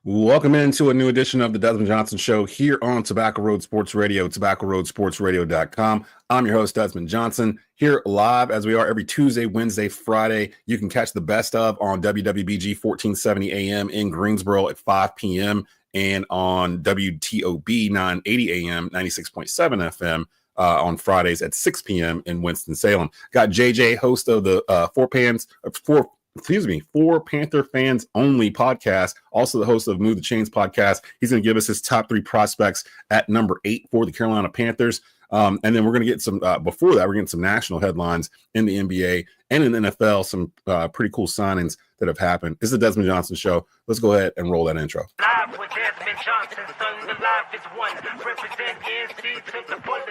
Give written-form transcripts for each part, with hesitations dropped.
Welcome into a new edition of the Desmond Johnson Show here on Tobacco Road Sports Radio, tobaccoroadsportsradio.com. I'm your host, Desmond Johnson, here live as we are every Tuesday, Wednesday, Friday. You can catch the best of on WWBG 1470 AM in Greensboro at 5 p.m. and on WTOB 980 AM, 96.7 FM on Fridays at 6 p.m. in Winston-Salem. Got JJ, host of the Four Panther Fans Only podcast, also the host of Move the Chains podcast. He's going to give us his top three prospects at number 8 for the Carolina Panthers. And then we're going to get some, before that, we're getting some national headlines in the NBA and in the NFL, some pretty cool signings that have happened. This is the Desmond Johnson Show. Let's go ahead and roll that intro. Live with Desmond Johnson, son, the live is one. Represent NC to the fullest.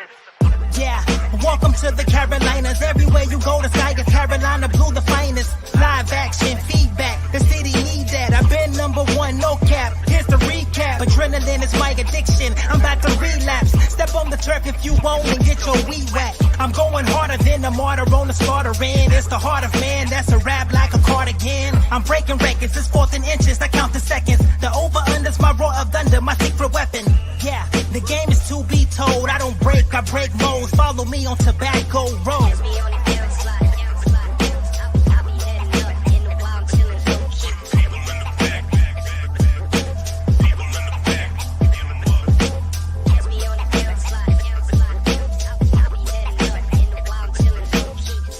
Yeah, welcome to the Carolinas. Everywhere you go, the sky is Carolina blue, the finest. Live action, feedback, the city need that. I've been number one, no cap. Here's the recap. Adrenaline is my addiction. I'm about to relapse. Step on the turf if you won't and get your weed whacked. I'm going harder than a martyr on the slaughter end. It's the heart of man, that's a rap like a cardigan. I'm breaking records, it's fourth and inches, I count the seconds. The over-under's my roar of thunder, my secret weapon. Yeah, the game is to be told. I don't break, I break modes. Follow me on Tobacco Road.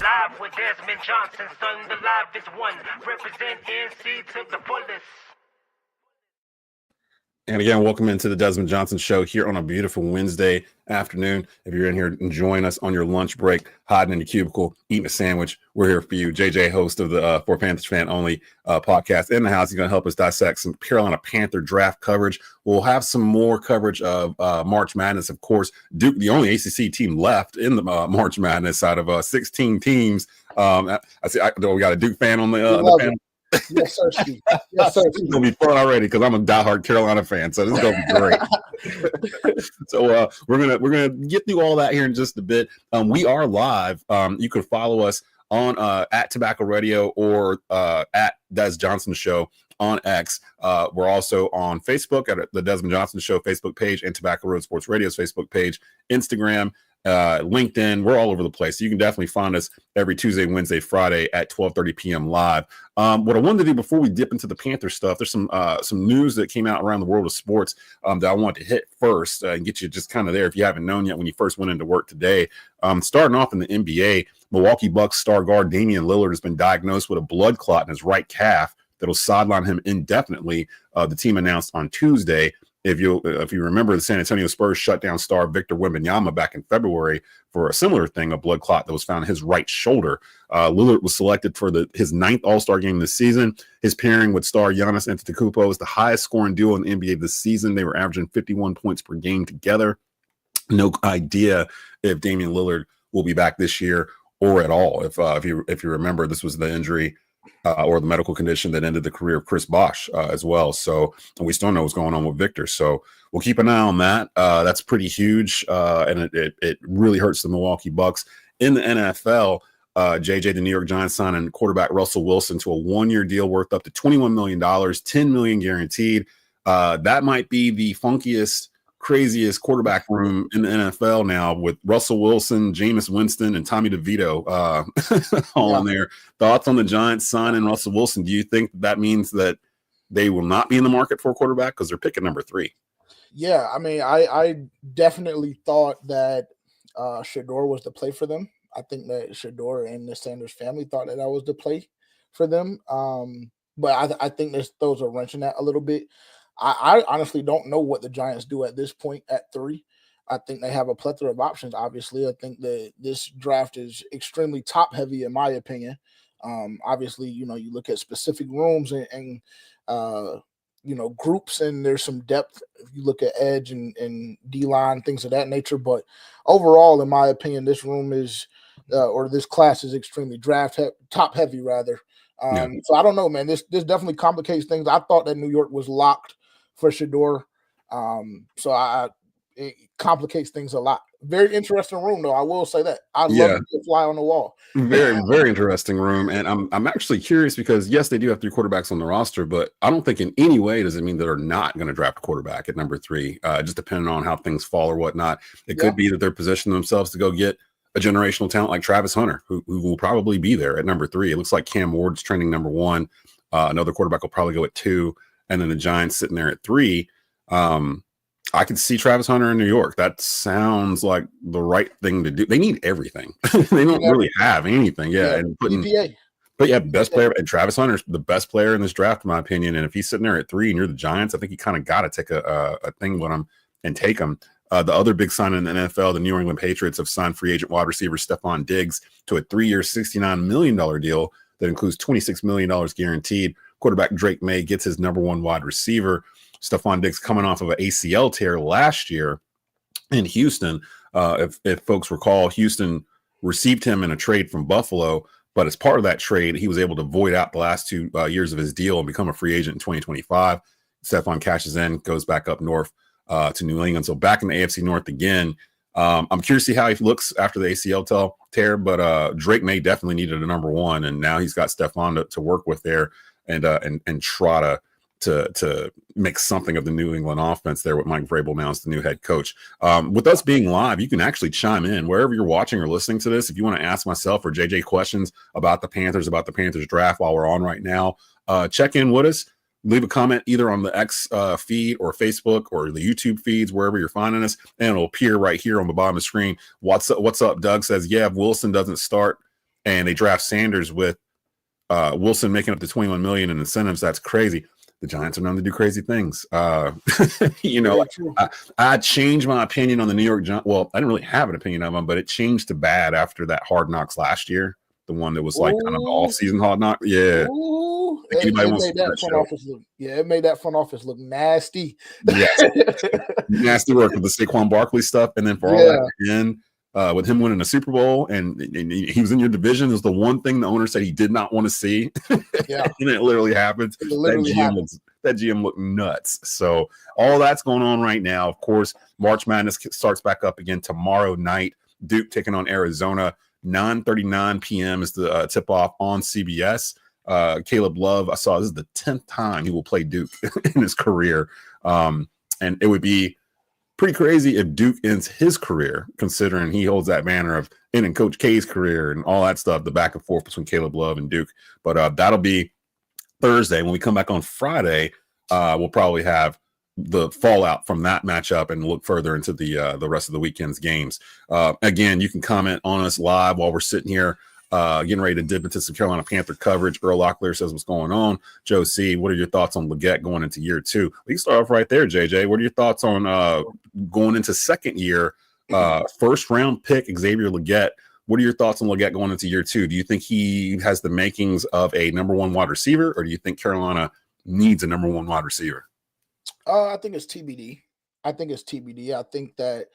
Live with Desmond Johnson, son, the live is one. Represent NC to the fullest. And again, welcome into the Desmond Johnson Show here on a beautiful Wednesday afternoon. If you're in here enjoying us on your lunch break, hiding in your cubicle, eating a sandwich, we're here for you. JJ, host of the Four Panthers Fan Only podcast in the house. He's going to help us dissect some Carolina Panther draft coverage. We'll have some more coverage of March Madness, of course. Duke, the only ACC team left in the March Madness out of 16 teams. We got a Duke fan on the panel. Yes, sir, Steve. Yes, sir. It's gonna be fun already because I'm a diehard Carolina fan, so this is gonna be great. So we're gonna get through all that here in just a bit. We are live. You can follow us on at Tobacco Radio or at Des Johnson Show on X. We're also on Facebook at the Desmond Johnson Show Facebook page and Tobacco Road Sports Radio's Facebook page, Instagram, LinkedIn. We're all over the place. So you can definitely find us every Tuesday, Wednesday, Friday at 12:30 p.m. live. What I wanted to do before we dip into the Panther stuff, there's some news that came out around the world of sports that I want to hit first and get you just kind of there if you haven't known yet when you first went into work today. Starting off in the NBA, Milwaukee Bucks star guard Damian Lillard has been diagnosed with a blood clot in his right calf that'll sideline him indefinitely. The team announced on Tuesday. If you remember, the San Antonio Spurs shut down star Victor Wembanyama back in February for a similar thing, a blood clot that was found in his right shoulder. Lillard was selected for his 9th All-Star game this season. His pairing with star Giannis Antetokounmpo is the highest scoring duo in the NBA this season. They were averaging 51 points per game together. No idea if Damian Lillard will be back this year or at all. If you remember, this was the injury or the medical condition that ended the career of Chris Bosh as well. So we still know what's going on with Victor. So we'll keep an eye on that. That's pretty huge, and it really hurts the Milwaukee Bucks. In the NFL, JJ, the New York Giants signing quarterback Russell Wilson to a 1-year deal worth up to $21 million, $10 million guaranteed. That might be the funkiest, craziest quarterback room in the NFL now with Russell Wilson, Jameis Winston, and Tommy DeVito all in there. Thoughts on the Giants signing Russell Wilson? Do you think that means that they will not be in the market for a quarterback because they're picking number 3? Yeah, I mean, I definitely thought that Shador was the play for them. I think that Shador and the Sanders family thought that was the play for them. But I think this throws a wrench in that a little bit. I honestly don't know what the Giants do at this point at 3. I think they have a plethora of options, obviously. I think that this draft is extremely top-heavy, in my opinion. Obviously, you look at specific rooms and groups, and there's some depth. If you look at edge and D-line, things of that nature. But overall, in my opinion, this room is or this class is extremely top-heavy, rather. So I don't know, man. This definitely complicates things. I thought that New York was locked for Shador. So it complicates things a lot. Very interesting room, though. I will say that. I love Yeah. to be a fly on the wall. Very, very interesting room. And I'm actually curious because yes, they do have 3 quarterbacks on the roster, but I don't think in any way does it mean that they're not going to draft a quarterback at number 3. Just depending on how things fall or whatnot. It could be that they're positioning themselves to go get a generational talent like Travis Hunter, who will probably be there at number 3. It looks like Cam Ward's trending number 1. Another quarterback will probably go at 2, and then the Giants sitting there at 3. I could see Travis Hunter in New York. That sounds like the right thing to do. They need everything. They don't really have anything. Yeah. And but yeah, best player. And Travis Hunter's the best player in this draft, in my opinion. And if he's sitting there at 3 and you're the Giants, I think you kind of got to take a thing with him and take him. The other big sign in the NFL, the New England Patriots have signed free agent wide receiver Stephon Diggs to a 3-year, $69 million deal that includes $26 million guaranteed. Quarterback Drake May gets his number 1 wide receiver. Stephon Diggs coming off of an ACL tear last year in Houston. If folks recall, Houston received him in a trade from Buffalo, but as part of that trade, he was able to void out the last 2 years of his deal and become a free agent in 2025. Stephon cashes in, goes back up north to New England. So back in the AFC North again. I'm curious to see how he looks after the ACL tear, but Drake May definitely needed a number 1, and now he's got Stephon to work with there and try to make something of the New England offense there with Mike Vrabel now as the new head coach. With us being live, you can actually chime in wherever you're watching or listening to this. If you want to ask myself or JJ questions about the Panthers draft while we're on right now, check in with us. Leave a comment either on the X feed or Facebook or the YouTube feeds, wherever you're finding us, and it'll appear right here on the bottom of the screen. What's up? Doug says, yeah, if Wilson doesn't start and they draft Sanders with Wilson making up to $21 million in incentives, that's crazy. The Giants are known to do crazy things. I changed my opinion on the New York Giants. Well, I didn't really have an opinion of them, but it changed to bad after that Hard Knocks last year. The one that was like kind of the off-season Hard Knock. Yeah. It made that front office look nasty. Yes. Nasty work with the Saquon Barkley stuff. And then for all that again, with him winning a Super Bowl and he was in your division, is the one thing the owner said he did not want to see. Yeah. And it literally happened. That GM looked nuts. So all that's going on right now. Of course, March Madness starts back up again tomorrow night. Duke taking on Arizona. 9:39 p.m. is the tip-off on CBS. Caleb Love, I saw this is the 10th time he will play Duke in his career. And it would be pretty crazy if Duke ends his career, considering he holds that banner of ending Coach K's career and all that stuff, the back and forth between Caleb Love and Duke. But that'll be Thursday. When we come back on Friday, we'll probably have the fallout from that matchup and look further into the rest of the weekend's games. Again, you can comment on us live while we're sitting here getting ready to dip into some Carolina Panther coverage. Earl Locklear says, what's going on? Joe C., what are your thoughts on Leggett going into year 2? We can start off right there, JJ. What are your thoughts on going into second year, first round pick Xavier Leggett? What are your thoughts on Leggett going into year 2? Do you think he has the makings of a number 1 wide receiver, or do you think Carolina needs a number 1 wide receiver? I think it's TBD. I think that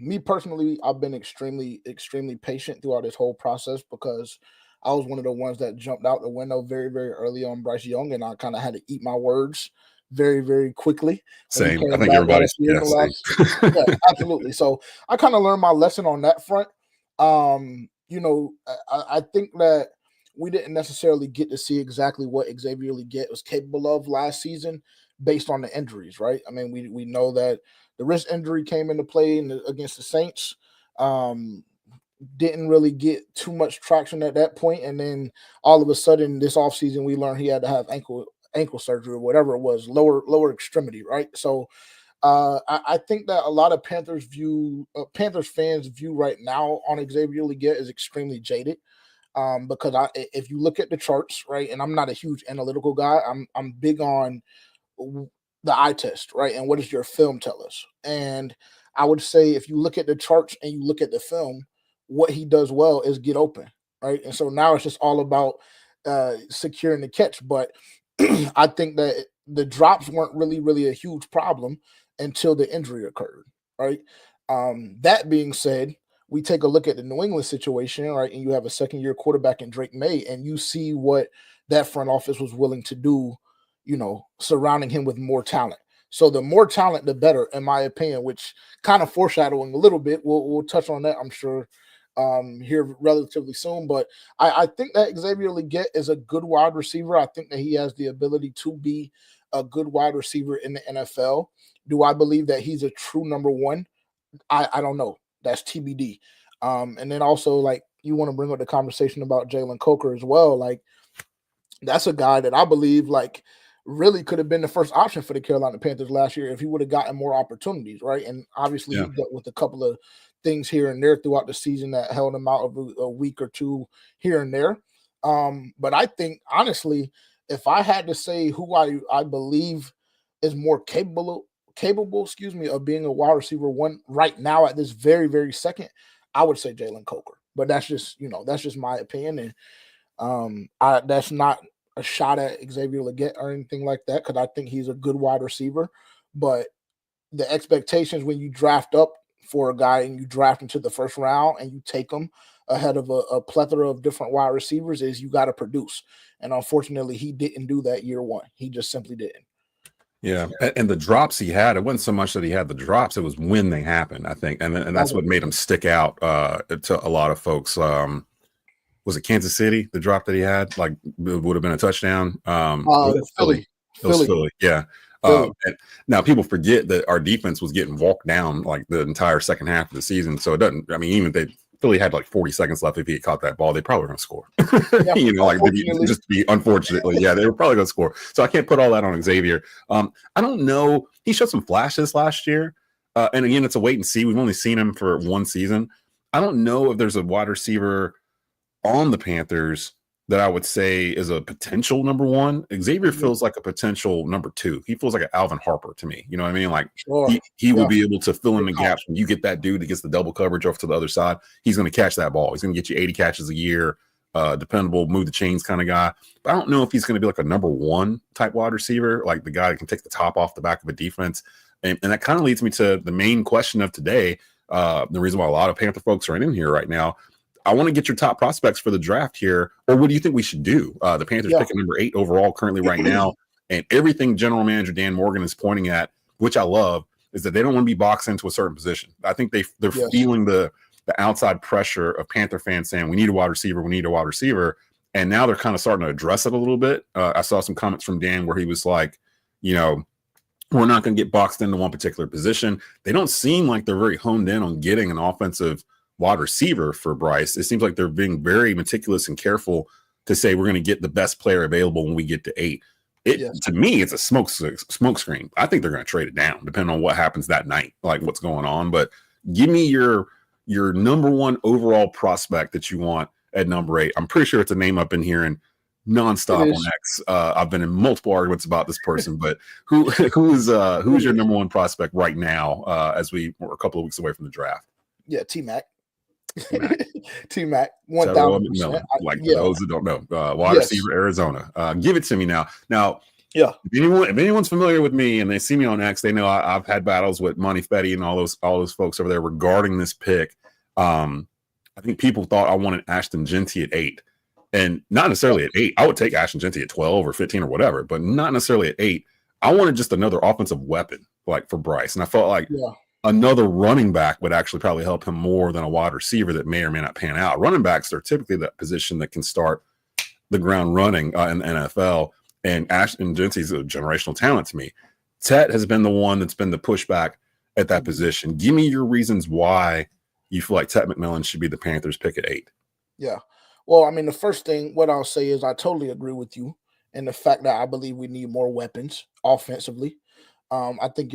me personally, I've been extremely, extremely patient throughout this whole process because I was one of the ones that jumped out the window very, very early on Bryce Young, and I kind of had to eat my words very, very quickly. Same. I think everybody's yeah, absolutely. So I kind of learned my lesson on that front. I think that we didn't necessarily get to see exactly what Xavier Leggett was capable of last season based on the injuries, right? I mean, we know that the wrist injury came into play against the Saints. Didn't really get too much traction at that point, and then all of a sudden this offseason we learned he had to have ankle surgery or whatever it was, lower extremity, right? So I think that a lot of Panthers fans view right now on Xavier Leggett is extremely jaded. Because if you look at the charts, right, and I'm not a huge analytical guy, I'm big on the eye test, right? And what does your film tell us? And I would say if you look at the charts and you look at the film, what he does well is get open, right? And so now it's just all about securing the catch. But I think that the drops weren't really a huge problem until the injury occurred, right? That being said, we take a look at the New England situation, right? And you have a second-year quarterback in Drake May, and you see what that front office was willing to do, surrounding him with more talent. So the more talent, the better, in my opinion, which kind of foreshadowing a little bit. We'll touch on that, I'm sure, here relatively soon. But I think that Xavier Legette is a good wide receiver. I think that he has the ability to be a good wide receiver in the NFL. Do I believe that he's a true number one? I don't know. That's TBD. And then also, like, you want to bring up the conversation about Jalen Coker as well. Like, that's a guy that I believe, like, really could have been the first option for the Carolina Panthers last year if he would have gotten more opportunities, right? And obviously he dealt with a couple of things here and there throughout the season that held him out of a week or two here and there. But I think, honestly, if I had to say who I believe is more capable, of being a wide receiver one right now at this very, very second, I would say Jalen Coker. But that's just my opinion. And that's not a shot at Xavier Legette or anything like that, because I think he's a good wide receiver. But the expectations when you draft up for a guy and you draft into the first round and you take him ahead of a plethora of different wide receivers is you got to produce. And unfortunately, he didn't do that year one. He just simply didn't. Yeah, and the drops he had, it wasn't so much that he had the drops; it was when they happened, I think, and that's what made him stick out to a lot of folks. Was it Kansas City? The drop that he had, like, it would have been a touchdown. Was it Philly? It was Philly. Yeah. And now people forget that our defense was getting walked down like the entire second half of the season. So it doesn't. I mean, even if they Philly had like 40 seconds left, if he had caught that ball, they probably were going to score. Just to be unfortunately, yeah, they were probably going to score. So I can't put all that on Xavier. I don't know. He showed some flashes last year, and again, it's a wait and see. We've only seen him for one season. I don't know if there's a wide receiver on the Panthers that I would say is a potential number one. Xavier feels like a potential number two. He feels like an Alvin Harper to me. You know what I mean? Like he will be able to fill in the gaps when you get that dude that gets the double coverage off to the other side. He's going to catch that ball. He's going to get you 80 catches a year, dependable, move the chains kind of guy. But I don't know if he's going to be like a number one type wide receiver, like the guy that can take the top off the back of a defense. And that kind of leads me to the main question of today. The reason why a lot of Panther folks are in here right now. I want to get your top prospects for the draft here, or what do you think we should do? The Panthers picking number 8 overall currently right now, and everything General Manager Dan Morgan is pointing at, which I love, is that they don't want to be boxed into a certain position. I think they're feeling the outside pressure of Panther fans saying we need a wide receiver, and now they're kind of starting to address it a little bit. I saw some comments from Dan where he was like, we're not going to get boxed into one particular position. They don't seem like they're very honed in on getting an offensive wide receiver for Bryce. It seems like they're being very meticulous and careful to say we're going to get the best player available when we get to 8. To me, it's a smoke screen. I think they're going to trade it down depending on what happens that night, like what's going on. But give me your number one overall prospect that you want at number 8. I'm pretty sure it's a name up in here and nonstop on X. I've been in multiple arguments about this person, but who's your number one prospect right now as we are a couple of weeks away from the draft? Yeah, T-Mac. T-Mac, 1,000%. Like for those that don't know, wide receiver, Arizona. Give it to me now. Now, if anyone's familiar with me and they see me on X, they know I've had battles with Monty Fetty and all those folks over there regarding this pick. I think people thought I wanted Ashton Genty at 8, and not necessarily at 8. I would take Ashton Genty at 12 or 15 or whatever, but not necessarily at 8. I wanted just another offensive weapon, like for Bryce, and I felt like another running back would actually probably help him more than a wide receiver that may or may not pan out. Running backs are typically that position that can start the ground running in the NFL, and Ashton Genty is a generational talent to me. Tet has been the one that's been the pushback at that position. Give me your reasons why you feel like Tet McMillan should be the Panthers pick at 8. Yeah. Well, I mean, the first thing, what I'll say is I totally agree with you in the fact that I believe we need more weapons offensively. I think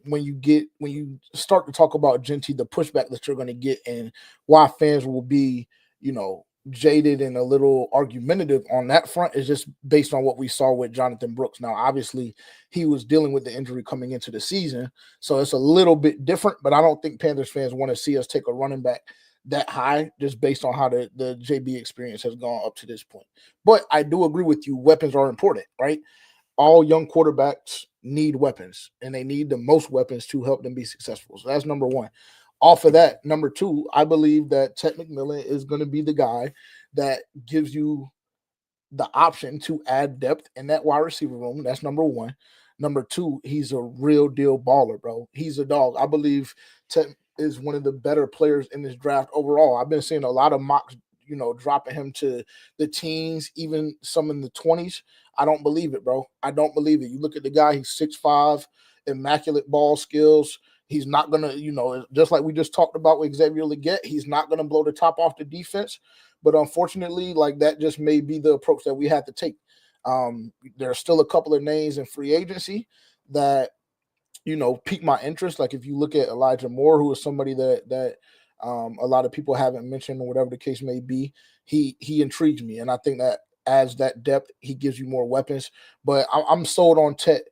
when you start to talk about Genty, the pushback that you're going to get and why fans will be, jaded and a little argumentative on that front is just based on what we saw with Jonathan Brooks. Now, obviously, he was dealing with the injury coming into the season, so it's a little bit different, but I don't think Panthers fans want to see us take a running back that high just based on how the JB experience has gone up to this point. But I do agree with you. Weapons are important, right? All young quarterbacks need weapons, and they need the most weapons to help them be successful. So that's number one. Off of that, number 2, I believe that Tet McMillan is going to be the guy that gives you the option to add depth in that wide receiver room. That's number 1. Number two, he's a real deal baller, bro. He's a dog. I believe Tet is one of the better players in this draft overall. I've been seeing a lot of mocks, dropping him to the teens, even some in the 20s. I don't believe it, bro. I don't believe it. You look at the guy, he's 6'5", immaculate ball skills. He's not going to, just like we just talked about with Xavier Legette, he's not going to blow the top off the defense. But unfortunately, like that just may be the approach that we have to take. There are still a couple of names in free agency that, pique my interest. Like if you look at Elijah Moore, who is somebody that a lot of people haven't mentioned or whatever the case may be, he intrigues me. And I think that adds that depth. He gives you more weapons. But I'm sold on Tet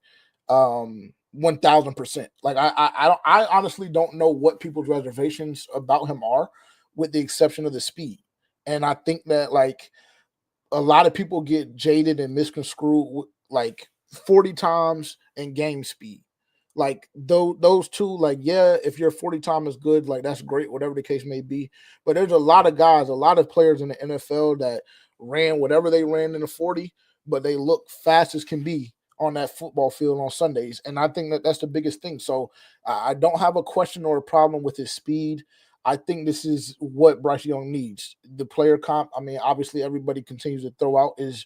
1,000%. Like I honestly don't know what people's reservations about him are, with the exception of the speed. And I think that like a lot of people get jaded and misconstrued like 40 times and game speed. Like those two, like, yeah, if your 40 time is good, like that's great, whatever the case may be. But there's a lot of guys, a lot of players in the NFL that ran whatever they ran in the 40, but they look fast as can be on that football field on Sundays. And I think that that's the biggest thing. So I don't have a question or a problem with his speed. I think this is what Bryce Young needs. The player comp, I mean, obviously everybody continues to throw out is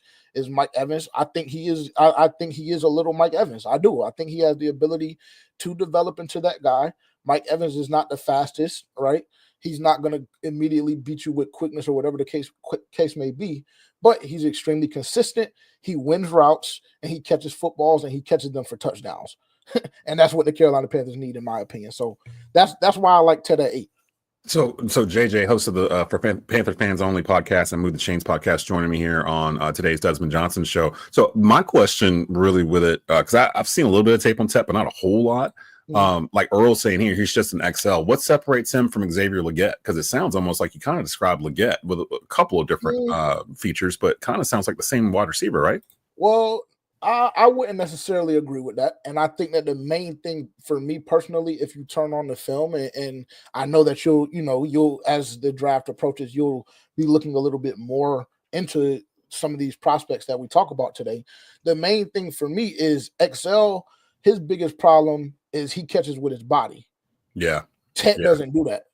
Mike Evans. I think he is a little Mike Evans. I do. I think he has the ability to develop into that guy. Mike Evans is not the fastest, right? He's not going to immediately beat you with quickness or whatever the case may be, but he's extremely consistent. He wins routes and he catches footballs and he catches them for touchdowns. And that's what the Carolina Panthers need, in my opinion. So that's why I like Ted at 8. So JJ, host of the for Panther Fans Only podcast and Move the Chains podcast, joining me here on today's Desmond Johnson show. So my question really with it, because I've seen a little bit of tape on Tet, but not a whole lot. Like Earl's saying here, he's just an XL. What separates him from Xavier Legette? Because it sounds almost like you kind of described Legette with a couple of different features, but kind of sounds like the same wide receiver, right? Well, I wouldn't necessarily agree with that. And I think that the main thing for me personally, if you turn on the film, and I know that you'll as the draft approaches, you'll be looking a little bit more into some of these prospects that we talk about today. The main thing for me is XL, his biggest problem is he catches with his body. Yeah. Tet doesn't do that.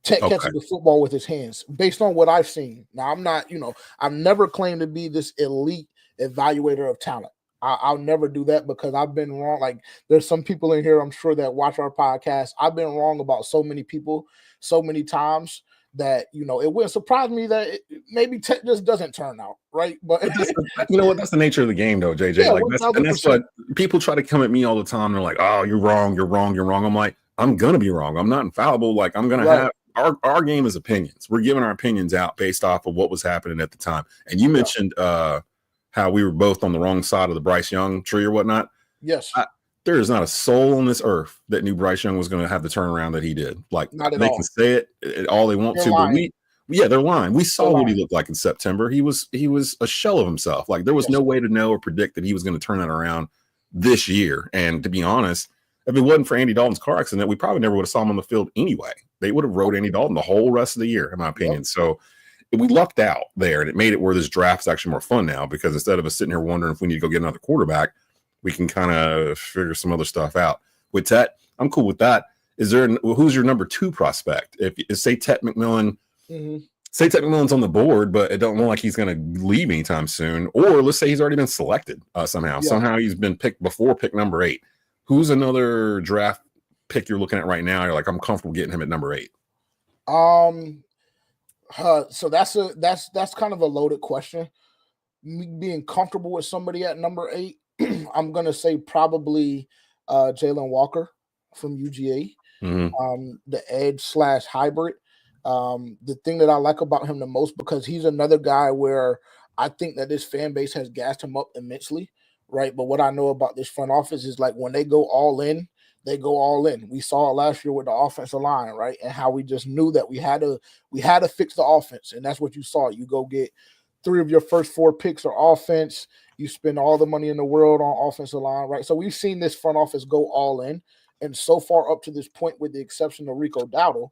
Tet catches the football with his hands, based on what I've seen. Now, I'm not, I've never claimed to be this elite evaluator of talent. I'll never do that because I've been wrong. Like there's some people in here, I'm sure, that watch our podcast. I've been wrong about so many people so many times that, it wouldn't surprise me that maybe Tet just doesn't turn out right. But you know what? That's the nature of the game though, JJ. Yeah, like that's what people try to come at me all the time. They're like, oh, you're wrong. I'm like, I'm going to be wrong. I'm not infallible. Like I'm going to have our game is opinions. We're giving our opinions out based off of what was happening at the time. And you mentioned, how we were both on the wrong side of the Bryce Young tree or whatnot. Yes. There is not a soul on this earth that knew Bryce Young was going to have the turnaround that he did. Like not at they all. can say it all they want They're to, lying. but they're lying. We saw what he looked like in September. He was a shell of himself. Like there was no way to know or predict that he was going to turn that around this year. And to be honest, if it wasn't for Andy Dalton's car accident, we probably never would have saw him on the field anyway. They would have rode Andy Dalton the whole rest of the year, in my opinion. So we lucked out there, and it made it where this draft is actually more fun now, because instead of us sitting here wondering if we need to go get another quarterback, we can kind of figure some other stuff out. With Tet, I'm cool with that. Who's your number 2 prospect? If say Tet McMillan, say Tet McMillan's on the board, but it don't look like he's going to leave anytime soon, or let's say he's already been selected somehow. Somehow he's been picked before pick number 8. Who's another draft pick you're looking at right now? You're like, I'm comfortable getting him at number 8. So that's kind of a loaded question. Me being comfortable with somebody at number 8, I'm gonna say probably Jalen Walker from UGA, the edge / hybrid. The thing that I like about him the most, because he's another guy where I think that this fan base has gassed him up immensely, right? But what I know about this front office is like when they go all in, they go all in. We saw it last year with the offensive line, right? And how we just knew that we had to fix the offense. And that's what you saw. You go get 3 of your first 4 picks are offense. You spend all the money in the world on offensive line, right? So we've seen this front office go all in. And so far up to this point, with the exception of Rico Dowdle,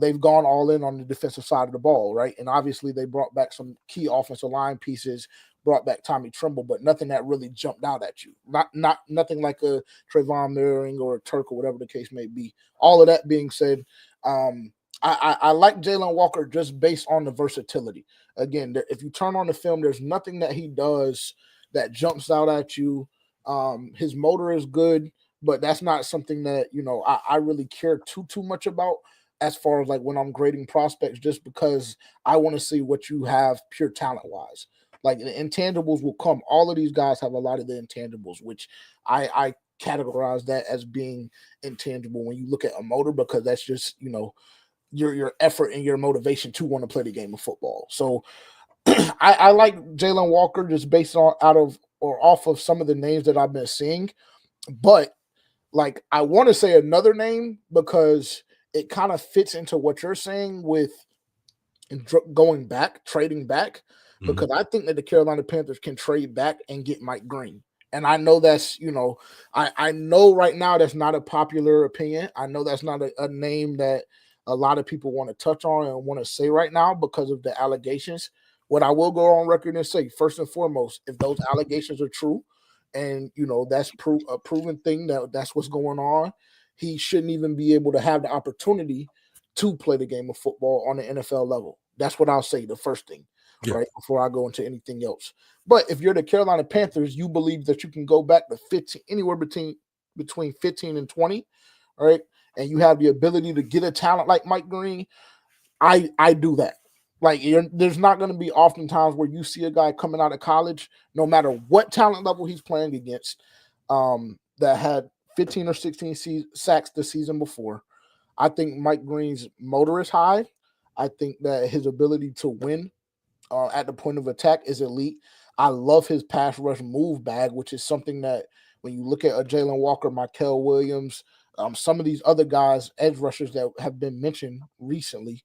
they've gone all in on the defensive side of the ball, right? And obviously they brought back some key offensive line pieces brought back Tommy Tremble, but nothing that really jumped out at you. Nothing like a Trayvon Merring or a Turk or whatever the case may be. All of that being said, I like Jalen Walker just based on the versatility. Again, if you turn on the film, there's nothing that he does that jumps out at you. His motor is good, but that's not something that, I really care too much about as far as like when I'm grading prospects, just because I want to see what you have pure talent wise. Like the intangibles will come. All of these guys have a lot of the intangibles, which I categorize that as being intangible when you look at a motor, because that's just, your effort and your motivation to want to play the game of football. So I like Jalen Walker just based on off of some of the names that I've been seeing. But like, I want to say another name because it kind of fits into what you're saying with trading back, because I think that the Carolina Panthers can trade back and get Mike Green. And I know that's, I know right now that's not a popular opinion. I know that's not a name that a lot of people want to touch on and want to say right now because of the allegations. What I will go on record and say, first and foremost, if those allegations are true and, that's a proven thing that's what's going on, he shouldn't even be able to have the opportunity to play the game of football on the NFL level. That's what I'll say, the first thing, right, before I go into anything else. But if you're the Carolina Panthers, you believe that you can go back to 15, anywhere between 15 and 20, right, and you have the ability to get a talent like Mike Green, I do that. Like, there's not going to be oftentimes where you see a guy coming out of college, no matter what talent level he's playing against, that had 15 or 16 sacks the season before. I think Mike Green's motor is high. I think that his ability to win at the point of attack is elite. I love his pass rush move bag, which is something that when you look at a Jalen Walker, Mykel Williams, some of these other guys, edge rushers that have been mentioned recently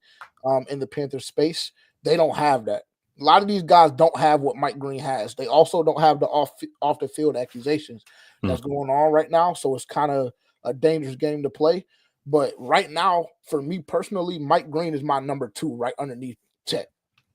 in the Panthers space, they don't have that. A lot of these guys don't have what Mike Green has. They also don't have the off the field accusations that's going on right now. So it's kind of a dangerous game to play. But right now, for me personally, Mike Green is my number 2 right underneath Chet.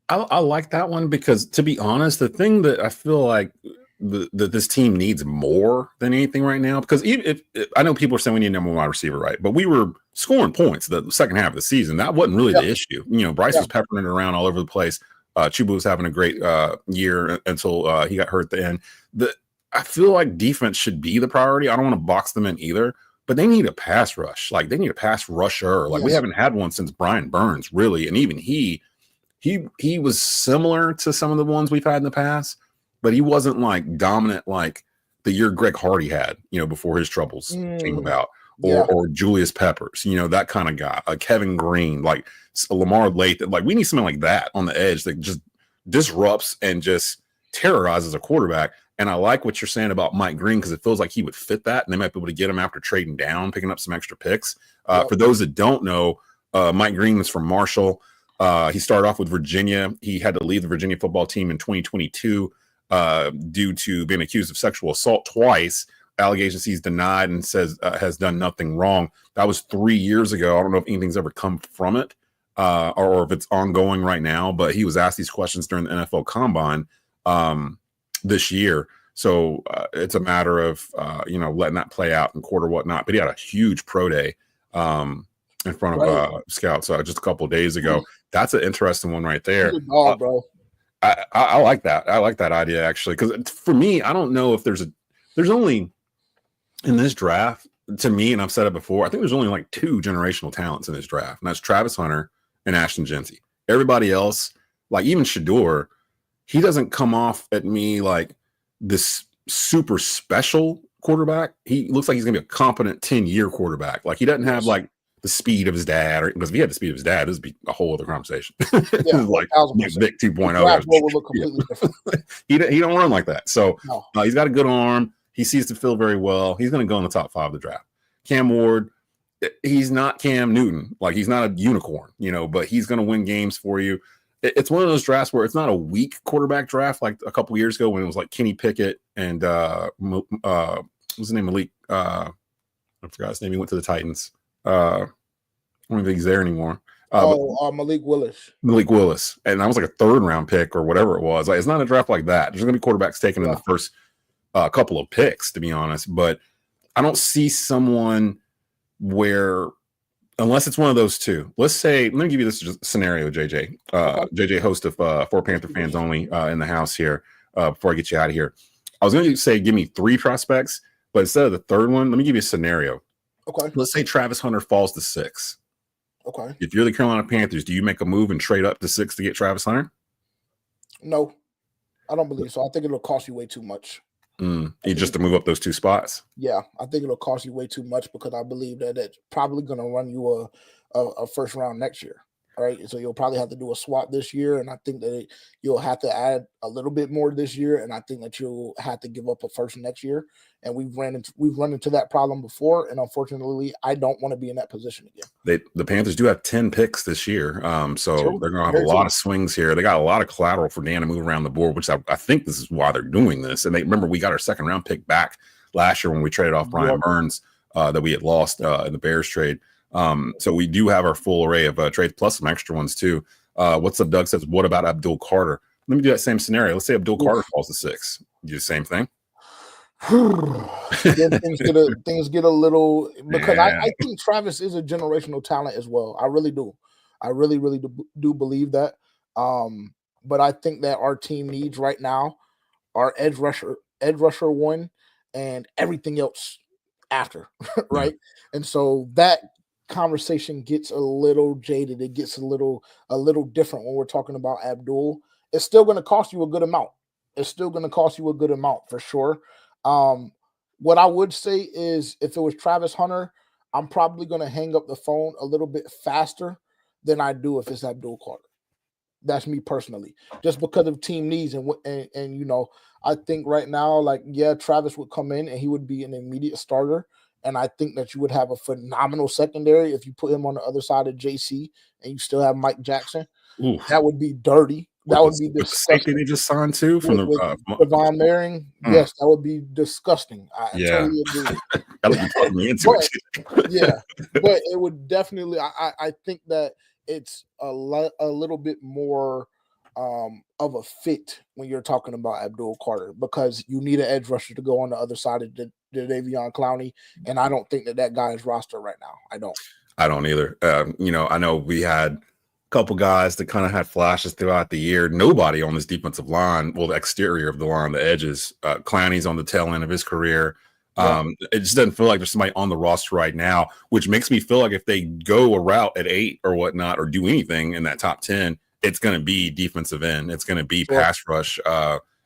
I like that one because, to be honest, the thing that I feel like that this team needs more than anything right now, because even if I know people are saying we need a number 1 wide receiver, right? But we were scoring points the second half of the season. That wasn't really the issue. Bryce was peppering it around all over the place. Chuba was having a great year until he got hurt at the end. I feel like defense should be the priority. I don't want to box them in either, but they need a pass rush. Like, they need a pass rusher. Like, we haven't had one since Brian Burns, really. And even he was similar to some of the ones we've had in the past, but he wasn't like dominant like the year Greg Hardy had, before his troubles came about, or Julius Peppers, that kind of guy, Kevin Green, like Lamar Lathan. Like, we need something like that on the edge that just disrupts and just terrorizes a quarterback. And I like what you're saying about Mike Green, because it feels like he would fit that, and they might be able to get him after trading down, picking up some extra picks. For those that don't know, Mike Green was from Marshall. He started off with Virginia. He had to leave the Virginia football team in 2022 due to being accused of sexual assault twice. Allegations he's denied and says has done nothing wrong. That was 3 years ago. I don't know if anything's ever come from it or if it's ongoing right now, but he was asked these questions during the NFL Combine this year. So it's a matter of, letting that play out in court or whatnot. But he had a huge pro day in front of scouts just a couple of days ago. That's an interesting one right there. Dog, bro. I like that. I like that idea, actually, because for me, I don't know if there's only in this draft, to me, and I've said it before, I think there's only like 2 generational talents in this draft, and that's Travis Hunter and Ashton Jeanty. Everybody else, like even Shedeur, he doesn't come off at me like this super special quarterback. He looks like he's going to be a competent 10-year quarterback. Like, he doesn't have like the speed of his dad, because if he had the speed of his dad, this would be a whole other conversation. Like Vic 2.0. Will look completely different. he don't run like that. So he's got a good arm. He sees the field very well. He's going to go in the top 5 of the draft. Cam Ward, he's not Cam Newton. Like, he's not a unicorn, but he's going to win games for you. It's one of those drafts where it's not a weak quarterback draft like a couple years ago when it was like Kenny Pickett and what's his name, Malik? I forgot his name. He went to the Titans. I don't think he's there anymore. Malik Willis. Malik Willis, and that was like a 3rd-round pick or whatever it was. Like, it's not a draft like that. There's going to be quarterbacks taken in the first couple of picks, to be honest. But I don't see someone where, unless it's one of those two. Let's say, let me give you this scenario, JJ. JJ, host of For Panther Fans Only in the house here. Before I get you out of here, I was going to say give me 3 prospects, but instead of the 3rd one, let me give you a scenario. Okay. Let's say Travis Hunter falls to 6. Okay. If you're the Carolina Panthers, do you make a move and trade up to 6 to get Travis Hunter? No, I don't believe so. I think it'll cost you way too much. Just to move up those 2 spots? Yeah, I think it'll cost you way too much because I believe that it's probably going to run you a first round next year. All right, so you'll probably have to do a swap this year, and I think that you'll have to add a little bit more this year, and I think that you'll have to give up a first next year. And we've run into that problem before, and unfortunately, I don't want to be in that position again. The Panthers do have 10 picks this year, so True. they're going to have a lot of swings here. They got a lot of collateral for Dan to move around the board, which I think this is why they're doing this. And remember, we got our 2nd-round pick back last year when we traded off Brian Burns that we had lost in the Bears trade. So we do have our full array of trades plus some extra ones too. What's up, Doug says, what about Abdul Carter? Let me do that same scenario. Let's say Abdul Carter falls to 6. You do the same thing. Then things get a little, because I think Travis is a generational talent as well. I really do. I really do believe that. But I think that our team needs right now our edge rusher 1 and everything else after, right? And so that conversation gets a little jaded. It gets a little different when we're talking about Abdul. It's still going to cost you a good amount. For sure. What I would say is if it was Travis Hunter, I'm probably going to hang up the phone a little bit faster than I do if it's Abdul Carter. That's me personally, just because of team needs. And you know, I think right now, like, yeah, Travis would come in and he would be an immediate starter. And I think that you would have a phenomenal secondary if you put him on the other side of JC and you still have Mike Jackson. Ooh. That would be dirty. That would be disgusting. They just signed too from Devon Maring. Yes, that would be disgusting. I totally agree. Yeah, but it would definitely. I think that it's a little bit more of a fit when you're talking about Abdul Carter, because you need an edge rusher to go on the other side of the Davion Clowney, and I don't think that guy is rostered right now. I don't either. You know, I know we had a couple guys that kind of had flashes throughout the year. Nobody on this defensive line, well, the exterior of the line, the edges. Clowney's on the tail end of his career. It just doesn't feel like there's somebody on the roster right now, which makes me feel like if they go a route at 8 or whatnot, or do anything in that top 10, it's going to be defensive end. It's going to be pass rush.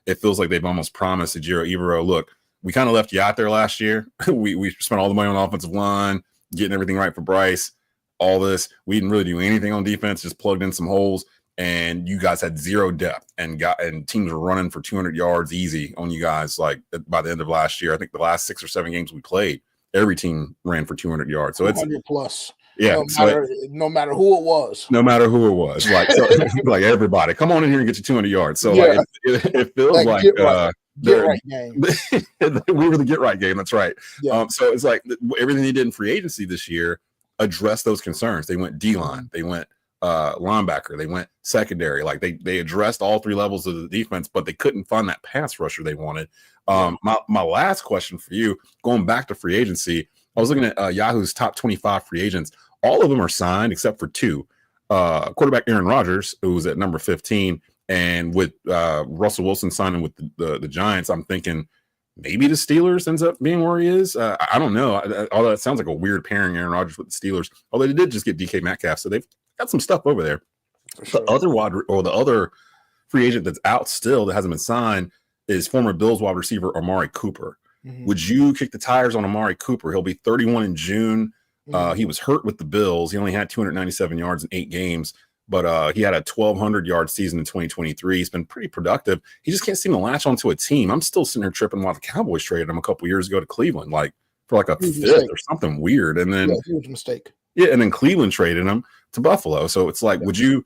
It feels like they've almost promised Ejiro Evero, look, we kind of left you out there last year. we spent all the money on the offensive line, getting everything right for Bryce, all this. We didn't really do anything on defense, just plugged in some holes, and you guys had 0 depth, and teams were running for 200 yards easy on you guys. Like by the end of last year, I think the last 6 or 7 games we played, every team ran for 200 yards. So it's 100 plus. Yeah, no matter who it was. Like, so, like everybody, come on in here and get you 200 yards. So like it feels like get right game. We were the get right game. That's right. Yeah. So it's like everything they did in free agency this year addressed those concerns. They went D-line, they went linebacker, they went secondary. Like they addressed all 3 levels of the defense, but they couldn't find that pass rusher they wanted. My last question for you, going back to free agency, I was looking at Yahoo's top 25 free agents. All of them are signed except for 2. Quarterback Aaron Rodgers, who was at number 15, and with Russell Wilson signing with the Giants, I'm thinking maybe the Steelers ends up being where he is. I don't know. Although it sounds like a weird pairing, Aaron Rodgers with the Steelers. Although they did just get DK Metcalf, so they've got some stuff over there. For sure. The other free agent that's out still that hasn't been signed is former Bills wide receiver Amari Cooper. Mm-hmm. Would you kick the tires on Amari Cooper? He'll be 31 in June. He was hurt with the Bills. He only had 297 yards in 8 games, but he had a 1,200-yard season in 2023. He's been pretty productive. He just can't seem to latch onto a team. I'm still sitting here tripping while the Cowboys traded him a couple years ago to Cleveland, like for like a 5th or something weird. And then huge mistake. Yeah, and then Cleveland traded him to Buffalo. So it's like, would you?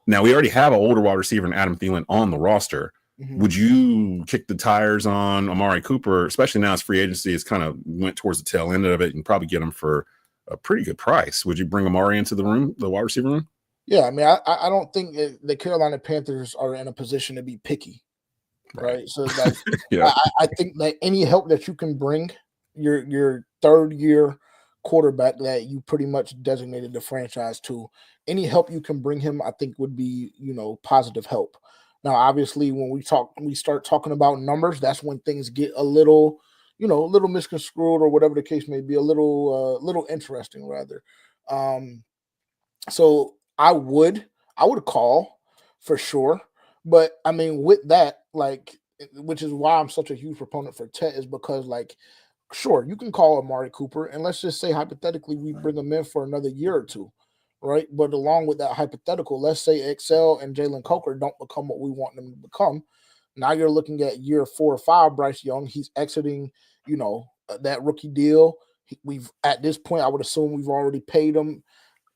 Now we already have an older wide receiver in Adam Thielen on the roster. Mm-hmm. Would you kick the tires on Amari Cooper, especially now as free agency has kind of went towards the tail end of it, and probably get him for a pretty good price? Would you bring Amari into the room, the wide receiver room? Yeah, I mean, I don't think the Carolina Panthers are in a position to be picky, right? So, like, Yeah. I think that any help that you can bring your third year quarterback that you pretty much designated the franchise to, any help you can bring him, I think would be, positive help. Now, obviously, when we start talking about numbers, that's when things get a little, a little misconstrued or whatever the case may be, a little interesting rather. So I would call for sure, but I mean, with that, like, which is why I'm such a huge proponent for Tet, is because, like, sure, you can call Amari Cooper, and let's just say hypothetically we bring him in for another year or two, right? But along with that hypothetical, let's say Excel and Jalen Coker don't become what we want them to become. Now you're looking at year 4 or 5. Bryce Young, he's exiting, that rookie deal. We've at this point, I would assume we've already paid him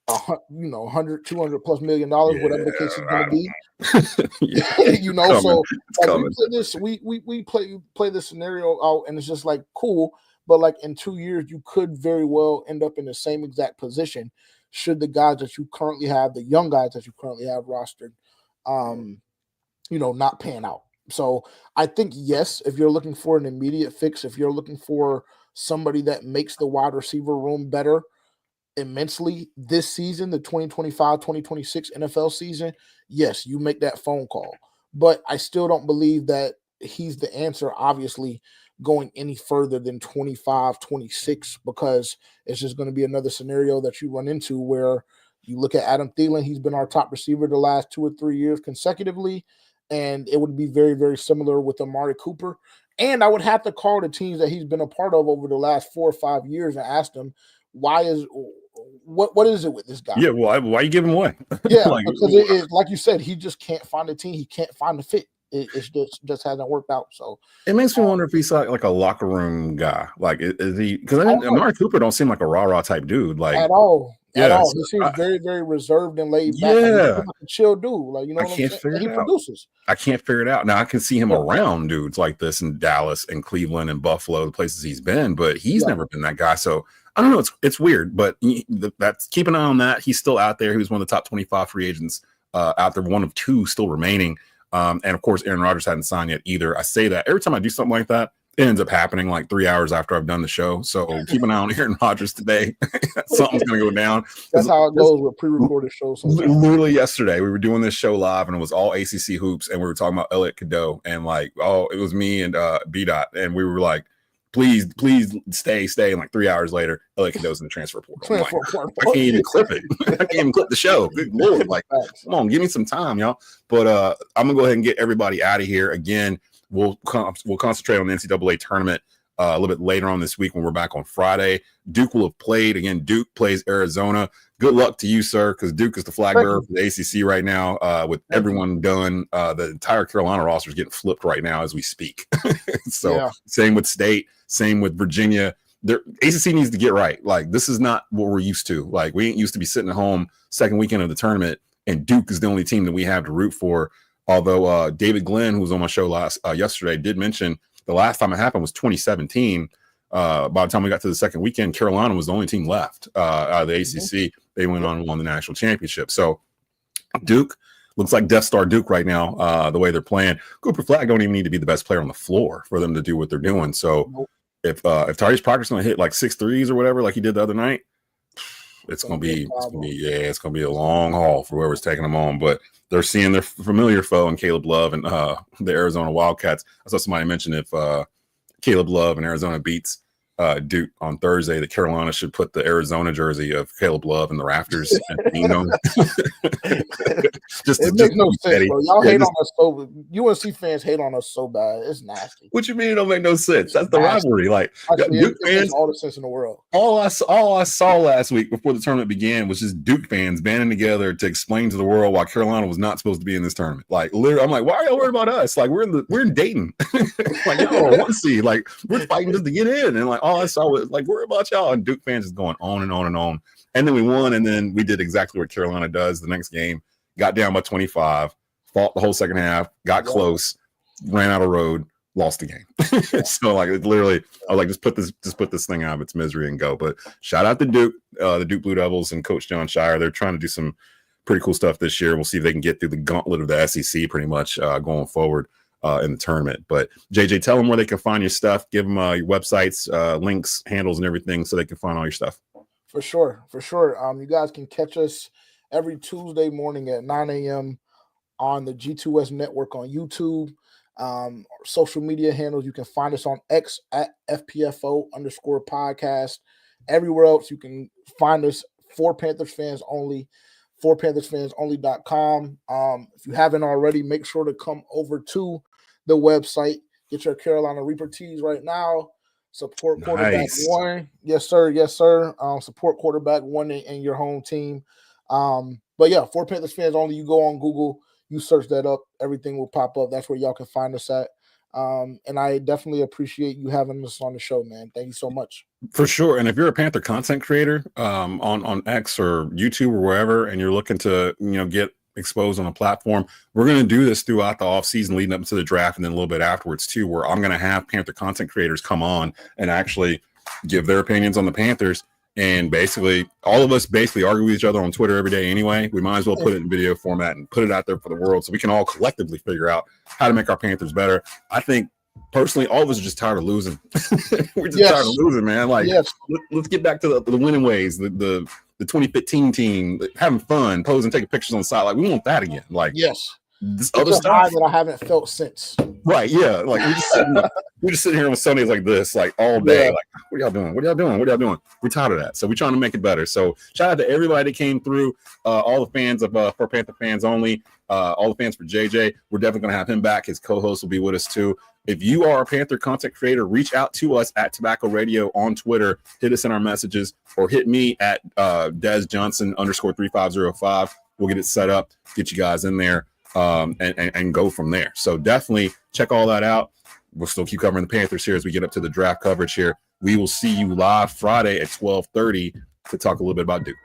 100, 200 plus $1 million, whatever the case is going to be. So like we play this, we play this scenario out, and it's just like cool. But like in 2 years, you could very well end up in the same exact position should the guys that you currently have, the young guys that you currently have rostered, not pan out. So I think, yes, if you're looking for an immediate fix, if you're looking for somebody that makes the wide receiver room better immensely this season, the 2025-2026 NFL season, yes, you make that phone call. But I still don't believe that he's the answer, obviously, going any further than 25-26, because it's just going to be another scenario that you run into where you look at Adam Thielen. He's been our top receiver the last 2 or 3 years consecutively, and it would be very, very similar with Amari Cooper. And I would have to call the teams that he's been a part of over the last 4 or 5 years and ask them, what is it with this guy? Yeah, why you give him away? Yeah, because it is, like you said, he just can't find a team. He can't find the fit. It's just hasn't worked out. So it makes me wonder if he's like a locker room guy. Like, is he? Because Amari Cooper don't seem like a rah take dude. Like at all. At all. He seems very, very reserved and laid back. Yeah, like a chill dude. Like, you know what I'm saying? He produces. I can't figure it out. Now I can see him around dudes like this in Dallas and Cleveland and Buffalo, the places he's been, but he's never been that guy. So I don't know. It's weird, but that's keep an eye on that. He's still out there. He was one of the top 25 free agents out there, one of 2 still remaining. And of course, Aaron Rodgers hadn't signed yet either. I say that every time I do something like that, it ends up happening like 3 hours after I've done the show. So keep an eye on Aaron Rodgers today. Something's going to go down. That's how it goes with pre-recorded shows. Literally yesterday, we were doing this show live, and it was all ACC hoops, and we were talking about Elliot Cadeau, and like, it was me and B-Dot, and we were like, please stay. And like 3 hours later, Elliot Cadeau's in the transfer portal. Like, I can't even clip it. I can't even clip the show. Good Lord. Like, come on, give me some time, y'all. But I'm going to go ahead and get everybody out of here. Again, we'll concentrate on the NCAA tournament a little bit later on this week when we're back on Friday. Duke will have played. Again, Duke plays Arizona. Good luck to you, sir, because Duke is the flag bearer for the ACC right now. With everyone done, the entire Carolina roster is getting flipped right now as we speak. Same with State, same with Virginia. ACC needs to get right. Like, this is not what we're used to. Like, we ain't used to be sitting at home second weekend of the tournament, and Duke is the only team that we have to root for. Although David Glenn, who was on my show yesterday, did mention the last time it happened was 2017. By the time we got to the second weekend, Carolina was the only team left out of the ACC. They went on and won the national championship. So Duke looks like Death Star Duke right now, the way they're playing. Cooper Flag don't even need to be the best player on the floor for them to do what they're doing. So if Tyrese Parker's going to hit like 6 threes or whatever, like he did the other night, it's going to be a long haul for whoever's taking them on. But they're seeing their familiar foe in Caleb Love and the Arizona Wildcats. I saw somebody mention if Caleb Love and Arizona beats Duke on Thursday, that Carolina should put the Arizona jersey of Caleb Love in the rafters. It makes no sense, bro. Y'all hate on us so. UNC fans hate on us so bad. It's nasty. What you mean it don't make no sense? That's the rivalry. Like, actually, Duke fans, makes all the sense in the world. All I saw last week before the tournament began was just Duke fans banding together to explain to the world why Carolina was not supposed to be in this tournament. Like, literally, I'm like, why are y'all worried about us? Like, we're in Dayton. Like, y'all one seed. Like, we're fighting just to get in. And like, all I saw was like, worry about y'all. And Duke fans is going on and on and on. And then we won, and then we did exactly what Carolina does the next game. Got down by 25, fought the whole second half, got close, ran out of road, lost the game. So like, it literally, I was like, just put this thing out of its misery and go. But shout out to Duke, the Duke Blue Devils and Coach John Shire. They're trying to do some pretty cool stuff this year. We'll see if they can get through the gauntlet of the SEC pretty much going forward in the tournament. But JJ, tell them where they can find your stuff. Give them your websites, links, handles, and everything so they can find all your stuff. For sure. You guys can catch us every Tuesday morning at 9 a.m. on the G2S network on YouTube. Social media handles, you can find us on X at FPFO_podcast. Everywhere else you can find us for Panthers fans only, forpanthersfansonly.com. If you haven't already, make sure to come over to the website. Get your Carolina Reaper tees right now. Support quarterback one. Yes, sir. Support quarterback one in your home team. But yeah, for Panthers fans only, you go on Google, you search that up, everything will pop up. That's where y'all can find us at. And I definitely appreciate you having us on the show, man. Thank you so much. For sure. And if you're a Panther content creator on X or YouTube or wherever, and you're looking to, get exposed on a platform, we're going to do this throughout the offseason leading up to the draft and then a little bit afterwards too, where I'm going to have Panther content creators come on and actually give their opinions on the Panthers. And basically, all of us argue with each other on Twitter every day anyway. We might as well put it in video format and put it out there for the world so we can all collectively figure out how to make our Panthers better. I think, personally, all of us are just tired of losing. We're just tired of losing, man. Let's get back to the winning ways, the 2015 team, having fun, posing, taking pictures on the side. We want that again. This other stuff that I haven't felt since. Right, yeah. We're just sitting here on Sundays like this, all day. Yeah. What are y'all doing? What are y'all doing? We're tired of that. So we're trying to make it better. So shout out to everybody that came through, all the fans of For Panther Fans Only, all the fans for JJ. We're definitely going to have him back. His co-host will be with us too. If you are a Panther content creator, reach out to us at Tobacco Radio on Twitter. Hit us in our messages or hit me at Des Johnson _3505. We'll get it set up, get you guys in there. And go from there. So definitely check all that out. We'll still keep covering the Panthers here as we get up to the draft coverage here. We will see you live Friday at 12:30 to talk a little bit about Duke.